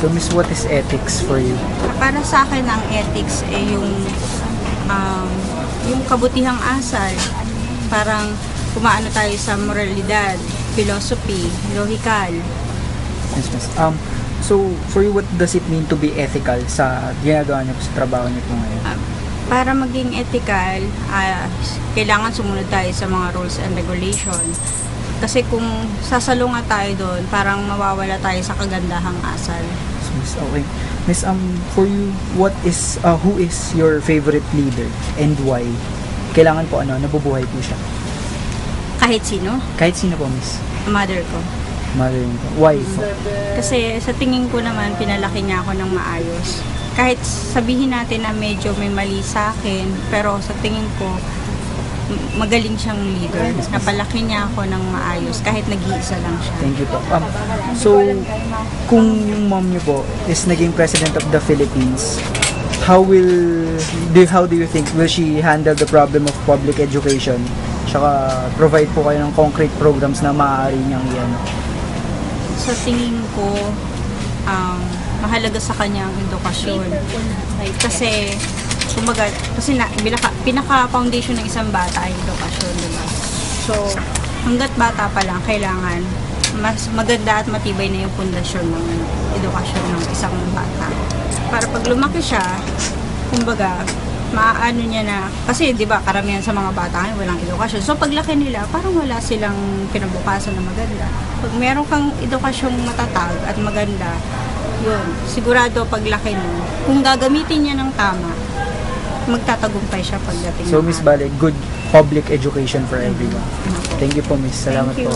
So, Miss, what is ethics for you? Para sa akin, ang ethics ay yung kabutihang asal. Parang kumaano tayo sa moralidad, philosophy, logical. Yes, Miss. So, for you, what does it mean to be ethical sa ginagawa niyo po sa trabaho niyo po ngayon? Para maging ethical, kailangan sumunod tayo sa mga rules and regulations. Kasi kung sasalungat tayo doon, parang mawawala tayo sa kagandahang asal. So, Miss, okay. Miss, for you, who is your favorite leader and why? Kailangan po nabubuhay po siya? Kahit sino? Kahit sino po, Miss? Mother ko. Mother niyo po. Why po? Kasi sa tingin ko naman, pinalaki niya ako ng maayos. Kahit sabihin natin na medyo may mali sa akin, pero sa tingin ko, magaling siyang leader. Napalaki niya ako ng maayos, kahit nag-iisa lang siya. Thank you po. So, kung yung mom niyo po is naging President of the Philippines, how do you think will she handle the problem of public education? Tsaka provide po kayo ng concrete programs na maaari niyang iyan? Sa tingin ko, mahalaga sa kanya ang edukasyon. Kasi, kumbaga, pinaka-foundation ng isang bata ay edukasyon, diba? So, hanggat bata pa lang, kailangan mas maganda at matibay na yung pundasyon ng edukasyon ng isang bata. Para pag lumaki siya, kumbaga, maaano niya na, kasi di ba karamihan sa mga bata ngayon walang edukasyon. So paglaki nila, parang wala silang kinabukasan na maganda. Pag meron kang edukasyong matatag at maganda, yun, sigurado paglaki mo, kung gagamitin niya ng tama, magtatagumpay siya pagdating. So, Miss Bale, good public education for everyone. Thank you po, Miss. Salamat po.